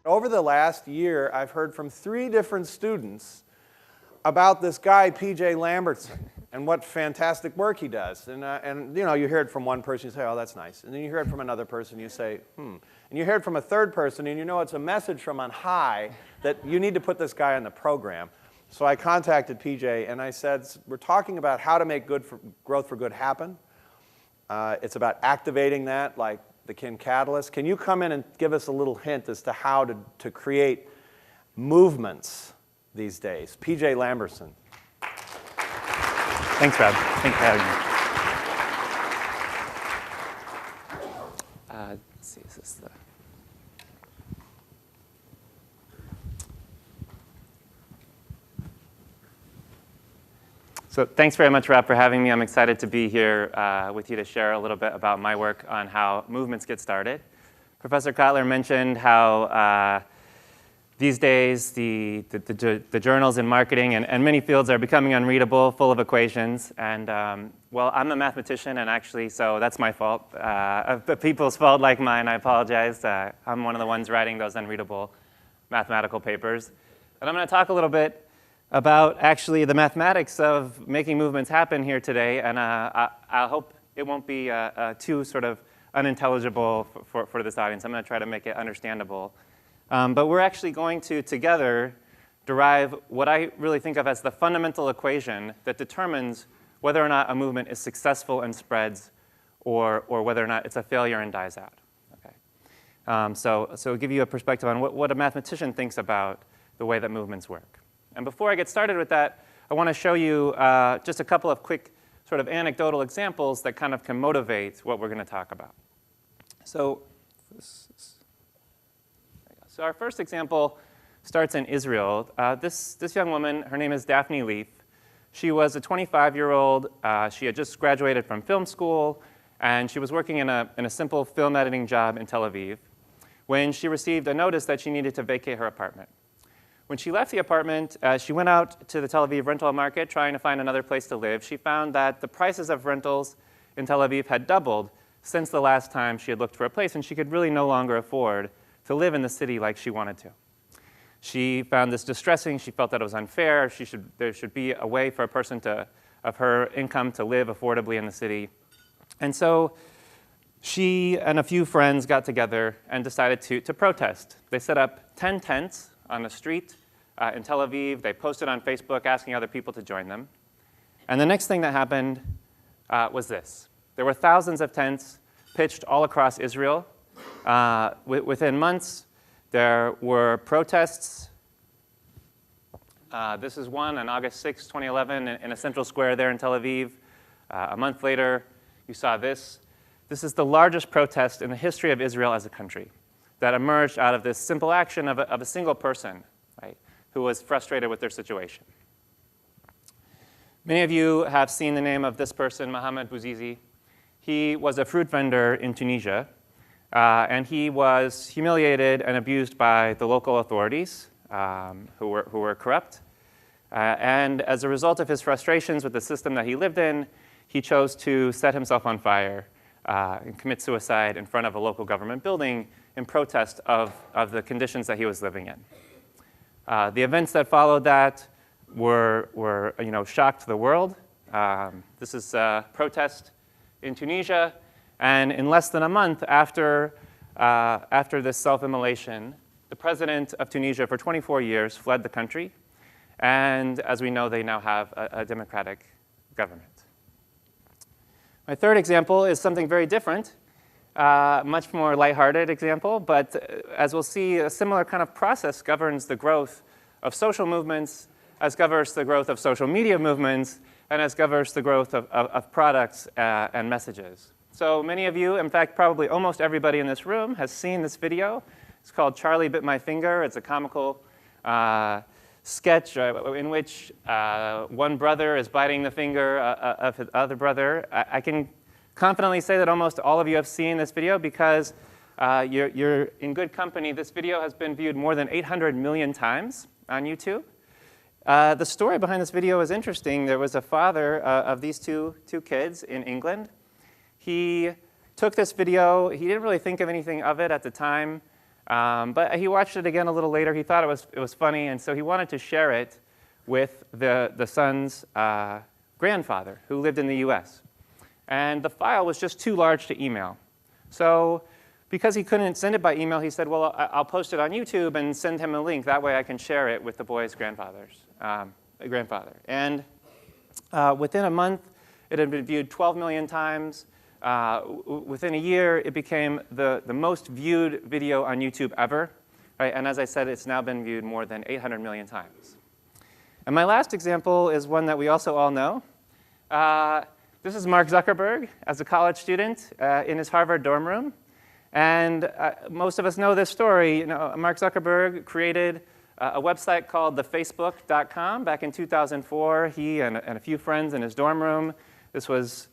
Over the last year, I've heard from 3 different students about this guy, P.J. Lamberson, and what fantastic work he does. And you know, you hear it from one person, you say, oh, that's nice. And then you hear it from another person, you say, And you hear it from a third person, and you know it's a message from on high that you need to put this guy on the program. So I contacted P.J. and I said, we're talking about how to make growth for good happen. It's about activating that, like the Kin catalyst. Can you come in and give us a little hint as to how to create movements these days? P.J. Lamberson. Thanks, Rob. Thanks for having me. Let's see, is this the... So thanks very much, Rob, for having me. I'm excited to be here with you to share a little bit about my work on how movements get started. Professor Kotler mentioned how these days the journals in marketing and many fields are becoming unreadable, full of equations. And well, I'm a mathematician, and actually, so that's my fault. But people's fault like mine, I apologize. I'm one of the ones writing those unreadable mathematical papers. And I'm going to talk a little bit about actually the mathematics of making movements happen here today, and I hope it won't be too sort of unintelligible for this audience. I'm going to try to make it understandable. But we're actually going to together derive what I really think of as the fundamental equation that determines whether or not a movement is successful and spreads, or whether or not it's a failure and dies out. Okay. So it'll give you a perspective on what a mathematician thinks about the way that movements work. And before I get started with that, I want to show you just a couple of quick sort of anecdotal examples that kind of can motivate what we're going to talk about. So our first example starts in Israel. This young woman, her name is Daphne Leaf. She was a 25-year-old. She had just graduated from film school, and she was working in a simple film editing job in Tel Aviv when she received a notice that she needed to vacate her apartment. When she left the apartment, she went out to the Tel Aviv rental market trying to find another place to live. She found that the prices of rentals in Tel Aviv had doubled since the last time she had looked for a place, and she could really no longer afford to live in the city like she wanted to. She found this distressing. She felt that it was unfair. There should be a way for a person of her income to live affordably in the city. And so she and a few friends got together and decided to protest. They set up 10 tents on the street in Tel Aviv. They posted on Facebook asking other people to join them. And the next thing that happened was this. There were thousands of tents pitched all across Israel. Within months, there were protests. This is one on August 6, 2011, in a central square there in Tel Aviv. A month later, you saw this. This is the largest protest in the history of Israel as a country that emerged out of this simple action of a single person, right, who was frustrated with their situation. Many of you have seen the name of this person, Mohamed Bouzizi. He was a fruit vendor in Tunisia, and he was humiliated and abused by the local authorities, who were corrupt. And as a result of his frustrations with the system that he lived in, he chose to set himself on fire and commit suicide in front of a local government building in protest of the conditions that he was living in. The events that followed that were shocked the world. This is a protest in Tunisia, and in less than a month after this self-immolation, the president of Tunisia for 24 years fled the country, and as we know, they now have a democratic government. My third example is something very different. Much more lighthearted example, but as we'll see, a similar kind of process governs the growth of social movements, as governs the growth of social media movements, and as governs the growth of products and messages. So many of you, in fact, probably almost everybody in this room has seen this video. It's called Charlie Bit My Finger. It's a comical sketch in which one brother is biting the finger of his other brother. I can confidently say that almost all of you have seen this video because you're in good company. This video has been viewed more than 800 million times on YouTube. The story behind this video is interesting. There was a father of these two kids in England. He took this video. He didn't really think of anything of it at the time. But he watched it again a little later. He thought it was funny, and so he wanted to share it with the son's grandfather, who lived in the US. And the file was just too large to email. So because he couldn't send it by email, he said, well, I'll post it on YouTube and send him a link. That way I can share it with the boy's grandfather. And within a month, it had been viewed 12 million times. Within a year, it became the most viewed video on YouTube ever. Right? And as I said, it's now been viewed more than 800 million times. And my last example is one that we also all know. This is Mark Zuckerberg as a college student in his Harvard dorm room. And most of us know this story. You know, Mark Zuckerberg created a website called thefacebook.com back in 2004. He and a few friends in his dorm room. This was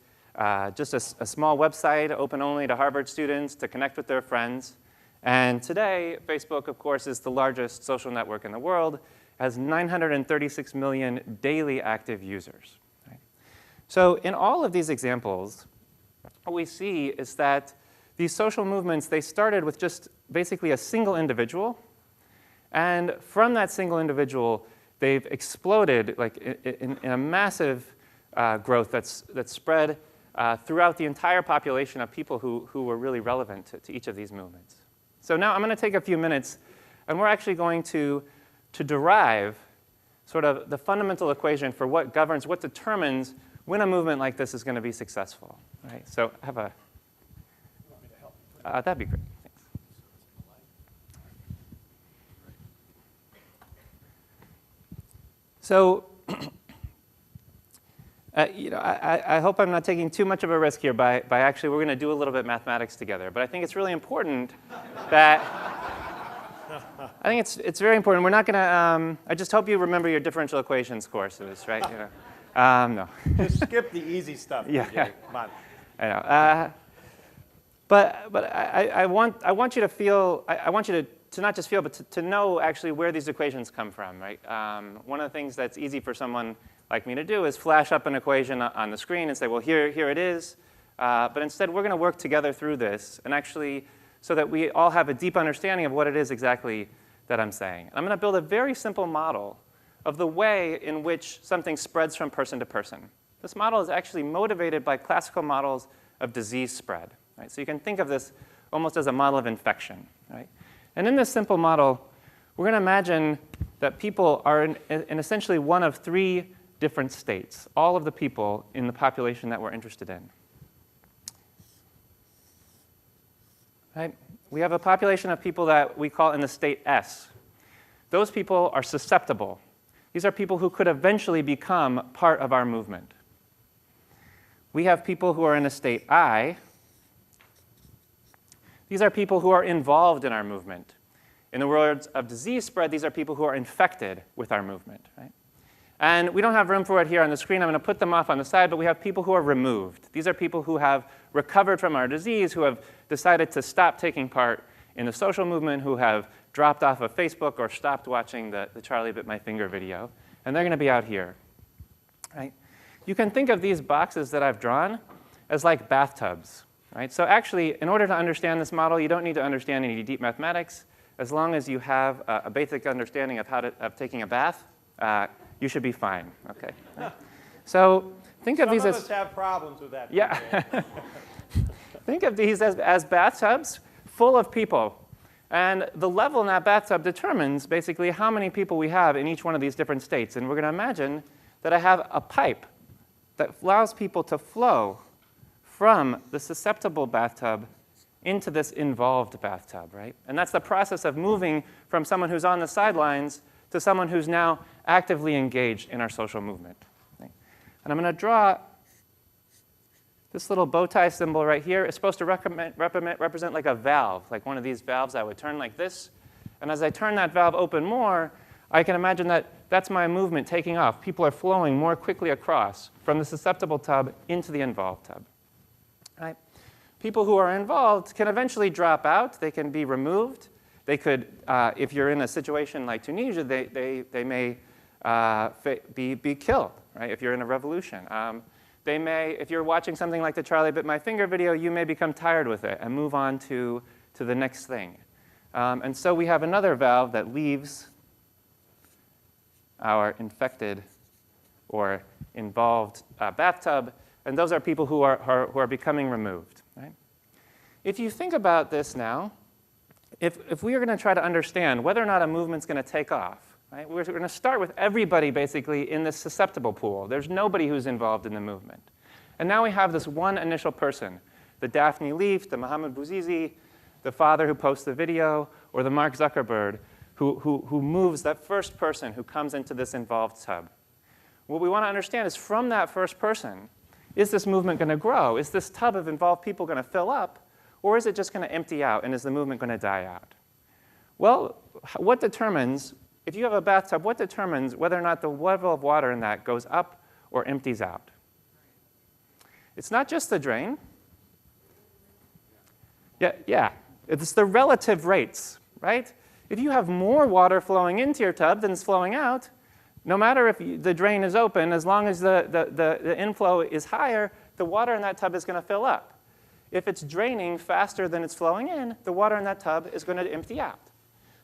just a small website, open only to Harvard students to connect with their friends. And today, Facebook, of course, is the largest social network in the world. Has 936 million daily active users. Right? So in all of these examples, what we see is that these social movements, they started with just basically a single individual. And from that single individual, they've exploded like in a massive growth that's spread throughout the entire population of people who were really relevant to each of these movements. So now I'm going to take a few minutes, and we're actually going to derive sort of the fundamental equation for what governs, what determines when a movement like this is going to be successful. Right? So I have a... that'd be great. Thanks. So you know, I hope I'm not taking too much of a risk here by actually, we're going to do a little bit of mathematics together. But I think it's really important that, I think it's very important. We're not going to, I just hope you remember your differential equations courses, right? You know, no. Just skip the easy stuff. Yeah. Come on. I know. But I want you to feel, I want you to not just feel, but to know actually where these equations come from, right? One of the things that's easy for someone like me to do is flash up an equation on the screen and say, well, here it is. But instead, we're going to work together through this, and actually, so that we all have a deep understanding of what it is exactly that I'm saying. And I'm going to build a very simple model of the way in which something spreads from person to person. This model is actually motivated by classical models of disease spread. Right? So you can think of this almost as a model of infection. Right? And in this simple model, we're going to imagine that people are in essentially one of three different states, all of the people in the population that we're interested in. Right? We have a population of people that we call in the state S. Those people are susceptible. These are people who could eventually become part of our movement. We have people who are in a state I. These are people who are involved in our movement. In the words of disease spread, these are people who are infected with our movement. Right? And we don't have room for it here on the screen. I'm going to put them off on the side, but we have people who are removed. These are people who have recovered from our disease, who have decided to stop taking part in the social movement, who have dropped off of Facebook or stopped watching the Charlie Bit My Finger video. And they're going to be out here. Right? You can think of these boxes that I've drawn as like bathtubs. Right? So actually, in order to understand this model, you don't need to understand any deep mathematics. As long as you have a basic understanding of taking a bath, you should be fine. Okay. So think of these as... Some of us have problems with that. Yeah. Think of these as bathtubs full of people. And the level in that bathtub determines basically how many people we have in each one of these different states. And we're going to imagine that I have a pipe that allows people to flow from the susceptible bathtub into this involved bathtub, right? And that's the process of moving from someone who's on the sidelines to someone who's now actively engaged in our social movement. Right? And I'm going to draw this little bow tie symbol right here. It's supposed to represent like a valve, like one of these valves I would turn like this. And as I turn that valve open more, I can imagine that that's my movement taking off. People are flowing more quickly across from the susceptible tub into the involved tub. Right? People who are involved can eventually drop out. They can be removed. They could, if you're in a situation like Tunisia, they may be killed, right? If you're in a revolution. They may, if you're watching something like the Charlie Bit My Finger video, you may become tired with it and move on to the next thing. And so we have another valve that leaves our infected or involved bathtub, and those are people who are becoming removed. Right? If you think about this now, if we are going to try to understand whether or not a movement's going to take off, right, we're going to start with everybody basically in this susceptible pool. There's nobody who's involved in the movement. And now we have this one initial person, the Daphne Leaf, the Mohammed Bouazizi, the father who posts the video, or the Mark Zuckerberg, who moves that first person who comes into this involved tub. What we want to understand is from that first person, is this movement going to grow? Is this tub of involved people going to fill up? Or is it just going to empty out, and is the movement going to die out? Well, what determines, if you have a bathtub, what determines whether or not the level of water in that goes up or empties out? It's not just the drain. Yeah. It's the relative rates, right? If you have more water flowing into your tub than is flowing out, no matter if the drain is open, as long as the inflow is higher, the water in that tub is going to fill up. If it's draining faster than it's flowing in, the water in that tub is going to empty out.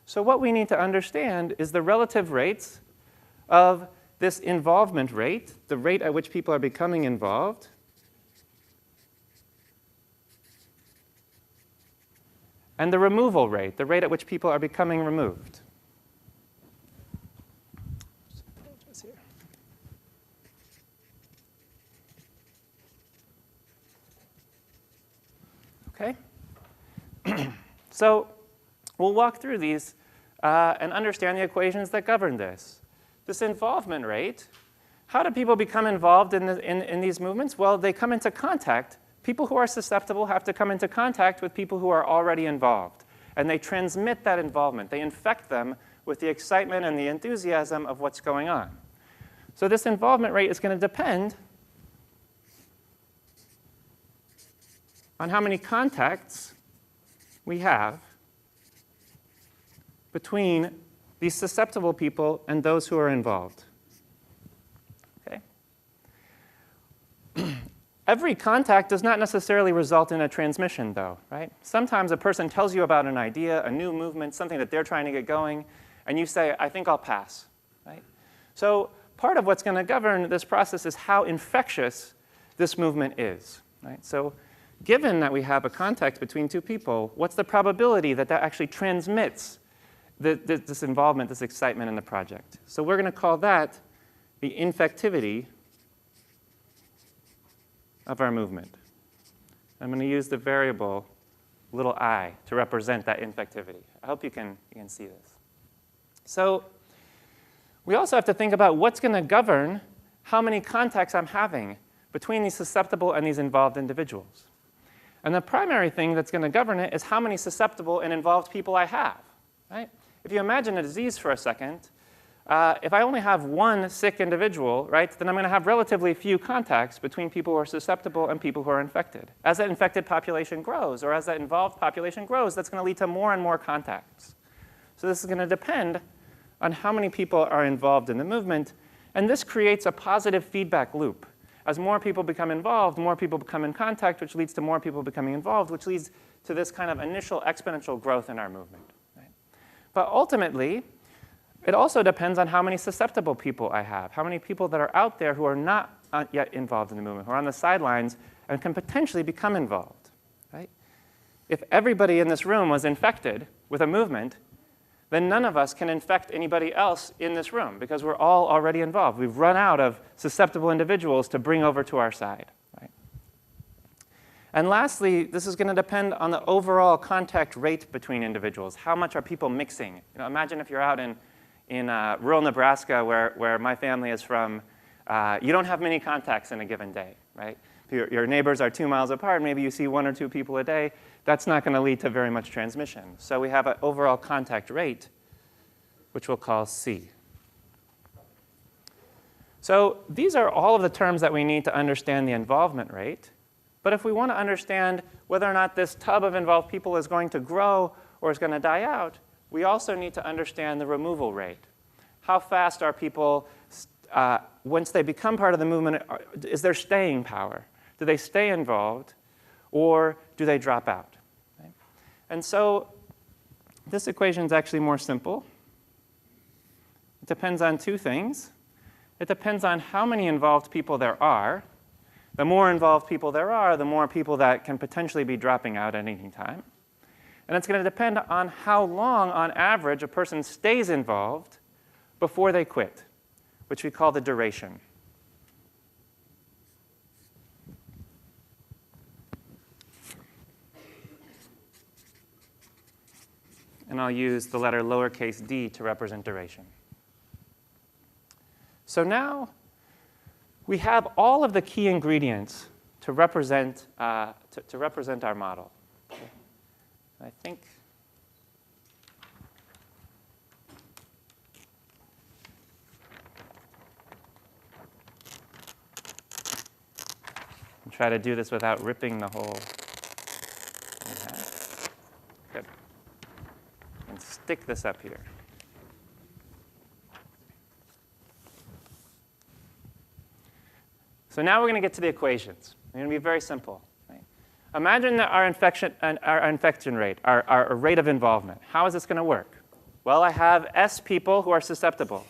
So what we need to understand is the relative rates of this involvement rate, the rate at which people are becoming involved, and the removal rate, the rate at which people are becoming removed. Okay? So we'll walk through these and understand the equations that govern this. This involvement rate, how do people become involved in these movements? Well, they come into contact. People who are susceptible have to come into contact with people who are already involved. And they transmit that involvement. They infect them with the excitement and the enthusiasm of what's going on. So this involvement rate is going to depend on how many contacts we have between these susceptible people and those who are involved. Okay? Every contact does not necessarily result in a transmission, though, right? Sometimes a person tells you about an idea, a new movement, something that they're trying to get going, and you say, I think I'll pass, right? So part of what's going to govern this process is how infectious this movement is, right? So given that we have a contact between two people, what's the probability that that actually transmits this involvement, this excitement in the project? So we're going to call that the infectivity of our movement. I'm going to use the variable little I to represent that infectivity. I hope you can see this. So we also have to think about what's going to govern how many contacts I'm having between these susceptible and these involved individuals. And the primary thing that's going to govern it is how many susceptible and involved people I have. Right? If you imagine a disease for a second, if I only have one sick individual, right, then I'm going to have relatively few contacts between people who are susceptible and people who are infected. As that infected population grows, or as that involved population grows, that's going to lead to more and more contacts. So this is going to depend on how many people are involved in the movement, and this creates a positive feedback loop. As more people become involved, more people become in contact, which leads to more people becoming involved, which leads to this kind of initial exponential growth in our movement. Right? But ultimately, it also depends on how many susceptible people I have, how many people that are out there who are not yet involved in the movement, who are on the sidelines and can potentially become involved. Right? If everybody in this room was infected with a movement, then none of us can infect anybody else in this room because we're all already involved. We've run out of susceptible individuals to bring over to our side. Right? And lastly, this is going to depend on the overall contact rate between individuals. How much are people mixing? Imagine if you're out in rural Nebraska, where my family is from, you don't have many contacts in a given day, right? If your neighbors are 2 miles apart, maybe you see 1 or 2 people a day. That's not going to lead to very much transmission. So we have an overall contact rate, which we'll call C. So these are all of the terms that we need to understand the involvement rate. But if we want to understand whether or not this tub of involved people is going to grow or is going to die out, we also need to understand the removal rate. How fast are people, once they become part of the movement, is there staying power? Do they stay involved, or do they drop out? Right? And so this equation is actually more simple. It depends on two things. It depends on how many involved people there are. The more involved people there are, the more people that can potentially be dropping out at any time. And it's going to depend on how long, on average, a person stays involved before they quit, which we call the duration. And I'll use the letter lowercase d to represent duration. So now we have all of the key ingredients to represent our model. Okay. I think I'll try to do this without ripping the whole thing in half. Good. And stick this up here. So now we're going to get to the equations. They're going to be very simple. Right? Imagine that our infection rate, our rate of involvement. How is this going to work? Well, I have S people who are susceptible.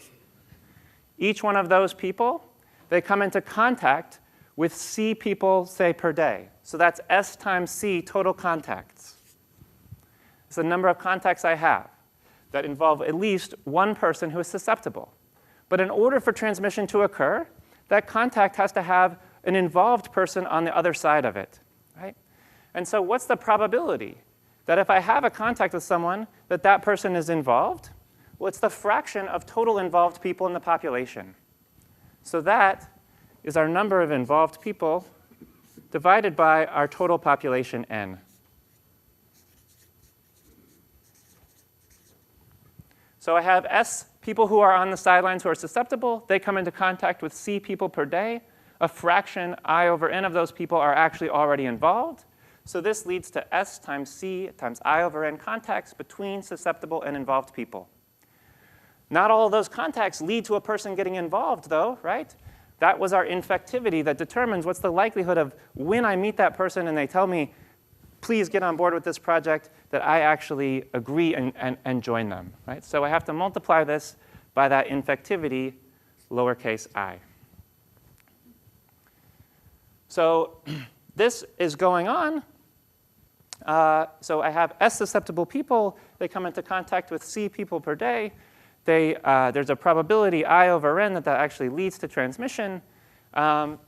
Each one of those people, they come into contact with C people, say, per day. So that's S times C total contacts. It's the number of contacts I have that involve at least one person who is susceptible. But in order for transmission to occur, that contact has to have an involved person on the other side of it, right? And so what's the probability that if I have a contact with someone, that that person is involved? Well, it's the fraction of total involved people in the population. So that is our number of involved people divided by our total population, n. So I have S people who are on the sidelines who are susceptible. They come into contact with C people per day. A fraction, I over n, of those people are actually already involved. So this leads to S times C times I over n contacts between susceptible and involved people. Not all of those contacts lead to a person getting involved, though, right? That was our infectivity that determines what's the likelihood of when I meet that person and they tell me, please get on board with this project, that I actually agree and join them, right? So I have to multiply this by that infectivity, lowercase I. So this is going on. So I have S susceptible people. They come into contact with C people per day. There's a probability I over n that actually leads to transmission. That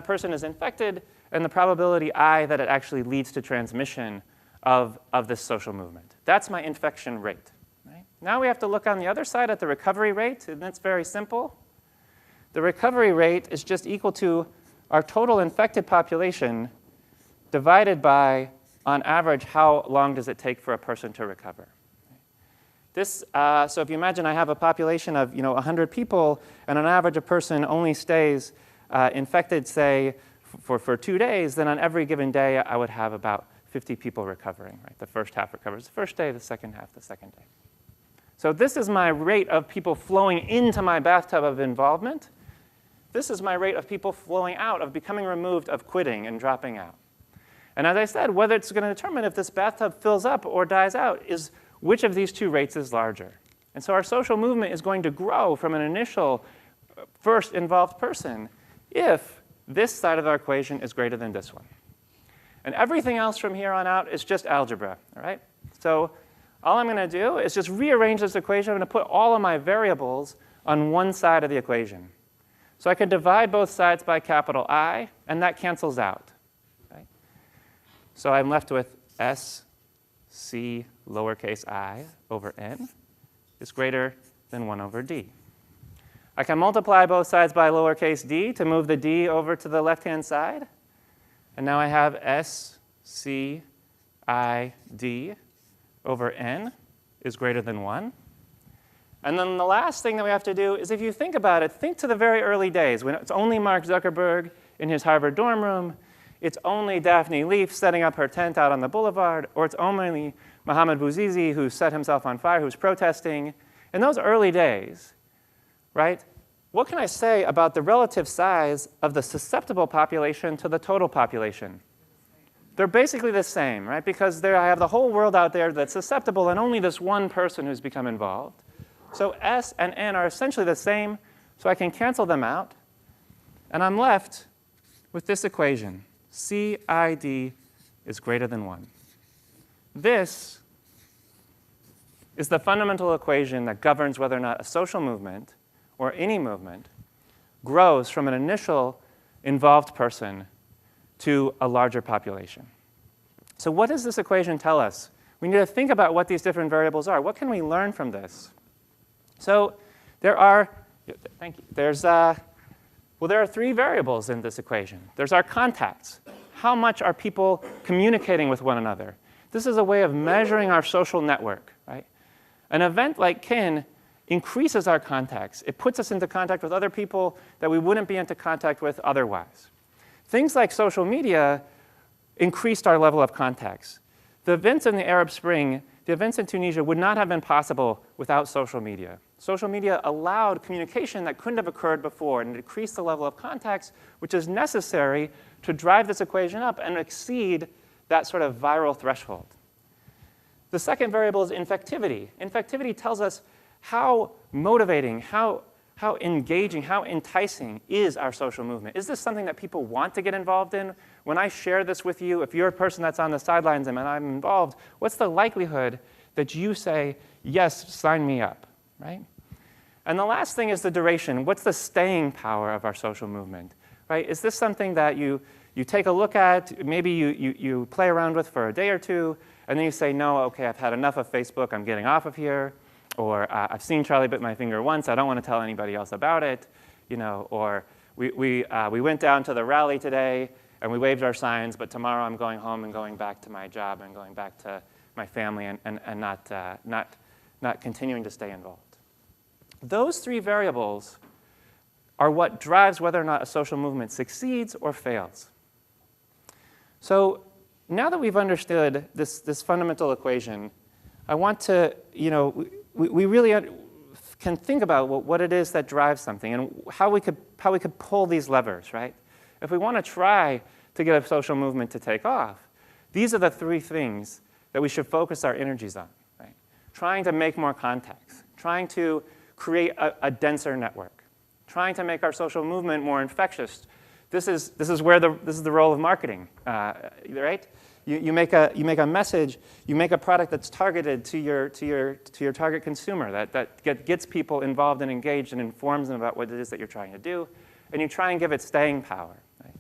person is infected, and the probability I that it actually leads to transmission of this social movement. That's my infection rate. Right? Now we have to look on the other side at the recovery rate, and it's very simple. The recovery rate is just equal to our total infected population divided by, on average, how long does it take for a person to recover. So if you imagine I have a population of 100 people, and on average a person only stays infected, say, for 2 days, then on every given day I would have about 50 people recovering. Right? The first half recovers the first day, the second half the second day. So this is my rate of people flowing into my bathtub of involvement. This is my rate of people flowing out, of becoming removed, of quitting and dropping out. And as I said, whether it's going to determine if this bathtub fills up or dies out is which of these two rates is larger. And so our social movement is going to grow from an initial first involved person if this side of our equation is greater than this one. And everything else from here on out is just algebra. All right? So all I'm going to do is just rearrange this equation. I'm going to put all of my variables on one side of the equation. So I can divide both sides by capital I, and that cancels out. Okay? So I'm left with S C lowercase I over n is greater than 1 over d. I can multiply both sides by lowercase d to move the d over to the left-hand side. And now I have S C I d over n is greater than 1. And then the last thing that we have to do is, if you think about it, think to the very early days when it's only Mark Zuckerberg in his Harvard dorm room, it's only Daphne Leaf setting up her tent out on the boulevard, or it's only Mohammed Bouazizi who set himself on fire, who's protesting. In those early days, right, what can I say about the relative size of the susceptible population to the total population? they're basically the same, right? Because there I have the whole world out there that's susceptible and only this one person who's become involved. So S and N are essentially the same, so I can cancel them out. And I'm left with this equation. CID is greater than 1. This is the fundamental equation that governs whether or not a social movement or any movement grows from an initial involved person to a larger population. So what does this equation tell us? We need to think about what these different variables are. What can we learn from this? So there are, thank you, there are 3 variables in this equation. There's our contacts. How much are people communicating with one another? This is a way of measuring our social network, right? An event like kin increases our contacts. It puts us into contact with other people that we wouldn't be into contact with otherwise. Things like social media increased our level of contacts. The events in the Arab Spring, the events in Tunisia would not have been possible without social media. Social media allowed communication that couldn't have occurred before and increased the level of contacts, which is necessary to drive this equation up and exceed that sort of viral threshold. The second variable is infectivity. Infectivity tells us how motivating, how engaging, how enticing is our social movement. Is this something that people want to get involved in? When I share this with you, if you're a person that's on the sidelines and I'm involved, what's the likelihood that you say, yes, sign me up, right? And the last thing is the duration. What's the staying power of our social movement, right? Is this something that you take a look at, maybe you play around with for a day or two, and then you say, no, OK, I've had enough of Facebook, I'm getting off of here. Or I've seen Charlie bit my finger once, I don't want to tell anybody else about it. Or we went down to the rally today, and we waved our signs, but tomorrow I'm going home and going back to my job and going back to my family and not continuing to stay involved. Those 3 variables are what drives whether or not a social movement succeeds or fails. So now that we've understood this fundamental equation, I want to, we really can think about what it is that drives something and how we could pull these levers, right? If we want to try to get a social movement to take off, these are the 3 things that we should focus our energies on, right? Trying to make more contacts, trying to create a denser network, trying to make our social movement more infectious. This is the role of marketing, right? You make a message, you make a product that's targeted to your target consumer that gets people involved and engaged and informs them about what it is that you're trying to do, and you try and give it staying power. Right?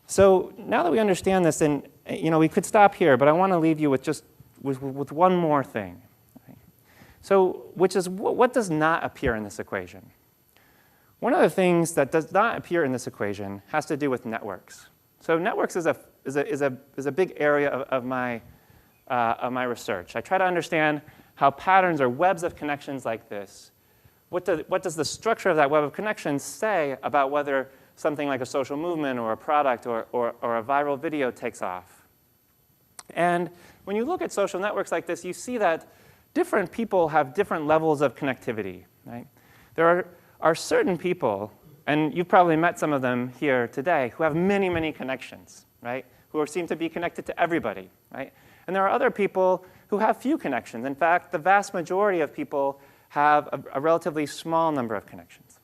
So now that we understand this, and we could stop here, but I want to leave you with with one more thing. Right? So, which is what does not appear in this equation? One of the things that does not appear in this equation has to do with networks. So networks is a big area of my research. I try to understand how patterns or webs of connections like this, what does the structure of that web of connections say about whether something like a social movement or a product or a viral video takes off? And when you look at social networks like this, you see that different people have different levels of connectivity. Right? There are certain people, and you've probably met some of them here today, who have many, many connections, right? Who seem to be connected to everybody, right? And there are other people who have few connections. In fact, the vast majority of people have a relatively small number of connections.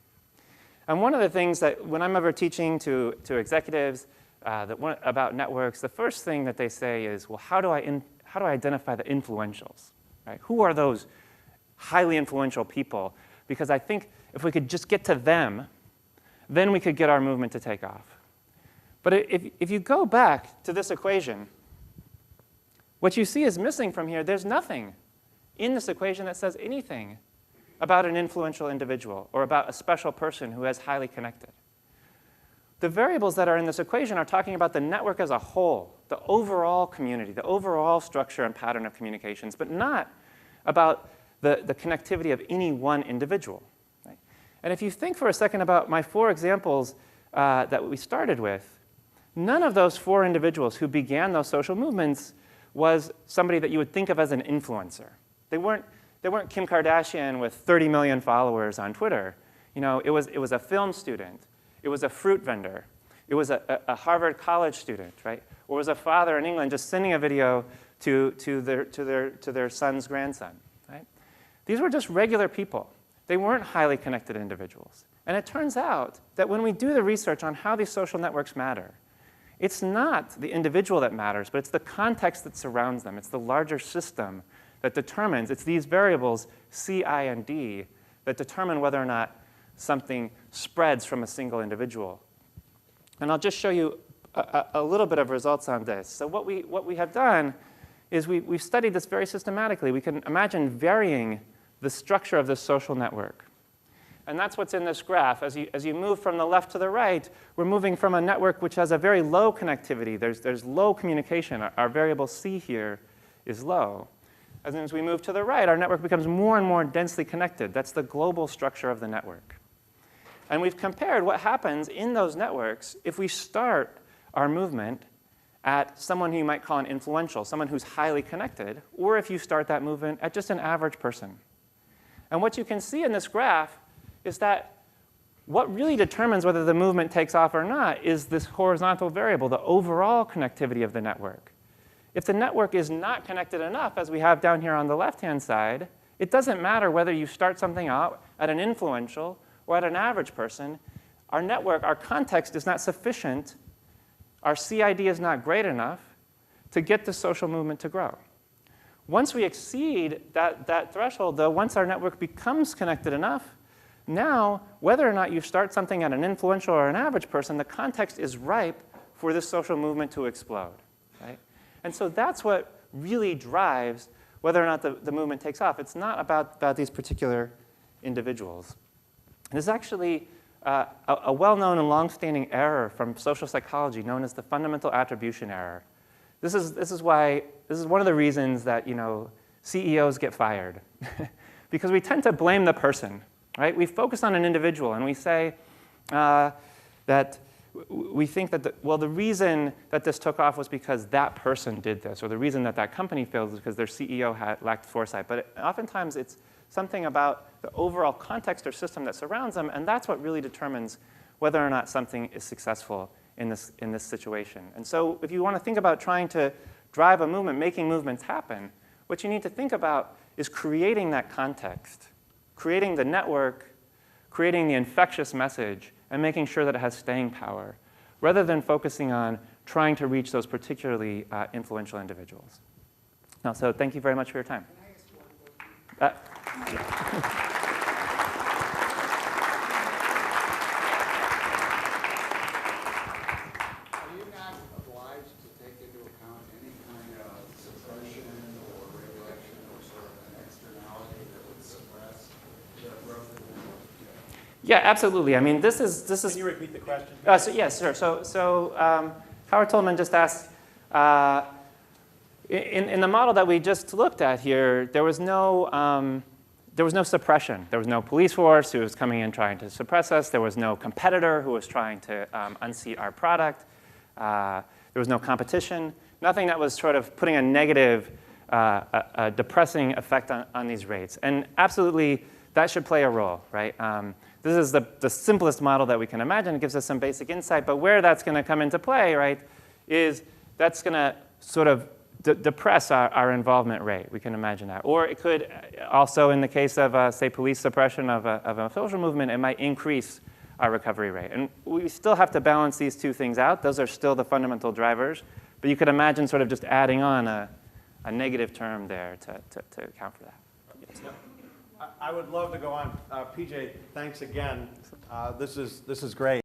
And one of the things that when I'm ever teaching to executives about networks, the first thing that they say is, well, how do I identify the influentials? Right? Who are those highly influential people? Because I think if we could just get to them, then we could get our movement to take off. But if you go back to this equation, what you see is missing from here. There's nothing in this equation that says anything about an influential individual or about a special person who is highly connected. The variables that are in this equation are talking about the network as a whole, the overall community, the overall structure and pattern of communications, but not about the connectivity of any one individual. Right? And if you think for a second about my 4 examples that we started with, none of those 4 individuals who began those social movements was somebody that you would think of as an influencer. They weren't Kim Kardashian with 30 million followers on Twitter. It was a film student. It was a fruit vendor. It was a Harvard college student, right? Or it was a father in England just sending a video to their son's grandson, right? These were just regular people. They weren't highly connected individuals. And it turns out that when we do the research on how these social networks matter, it's not the individual that matters, but it's the context that surrounds them. It's the larger system that determines, it's these variables, C, I, and D, that determine whether or not something spreads from a single individual. And I'll just show you a little bit of results on this. So what we have done is we've studied this very systematically. We can imagine varying the structure of this social network. And that's what's in this graph. As you move from the left to the right, we're moving from a network which has a very low connectivity. There's low communication. Our variable C here is low. As we move to the right, our network becomes more and more densely connected. That's the global structure of the network. And we've compared what happens in those networks if we start our movement at someone who you might call an influential, someone who's highly connected, or if you start that movement at just an average person. And what you can see in this graph is that what really determines whether the movement takes off or not is this horizontal variable, the overall connectivity of the network. If the network is not connected enough, as we have down here on the left-hand side, it doesn't matter whether you start something out at an influential or at an average person. Our network, our context is not sufficient. Our CID is not great enough to get the social movement to grow. Once we exceed that threshold, though, once our network becomes connected enough, now, whether or not you start something at an influential or an average person, the context is ripe for this social movement to explode, right? And so that's what really drives whether or not the movement takes off. It's not about these particular individuals. There's actually a well-known and long-standing error from social psychology known as the fundamental attribution error. This is one of the reasons that CEOs get fired, because we tend to blame the person. Right? We focus on an individual, and we say that we think that the reason that this took off was because that person did this, or the reason that company failed was because their CEO lacked foresight. But oftentimes, it's something about the overall context or system that surrounds them, and that's what really determines whether or not something is successful in this situation. And so if you want to think about trying to drive a movement, making movements happen, what you need to think about is creating that context, creating the network, creating the infectious message, and making sure that it has staying power, rather than focusing on trying to reach those particularly influential individuals. Now, so thank you very much for your time. Can I ask one question? Are you not obliged to take into account any kind of suppression or regulation or sort of an externality that would suppress the growth of the network? Yeah, absolutely. I mean, this is. Can you repeat the question? Yes, sure. So Howard Tolman just asked, in the model that we just looked at here, there was no suppression. There was no police force who was coming in trying to suppress us. There was no competitor who was trying to unseat our product. There was no competition. Nothing that was sort of putting a negative, a depressing effect on these rates. And absolutely, that should play a role, right? This is the simplest model that we can imagine. It gives us some basic insight. But where that's going to come into play, right, is that's going to sort of depress our involvement rate. We can imagine that. Or it could also, in the case of, say, police suppression of a social movement, it might increase our recovery rate. And we still have to balance these two things out. Those are still the fundamental drivers. But you could imagine sort of just adding on a negative term there to account for that. Yes. I would love to go on. PJ, thanks again. This is great.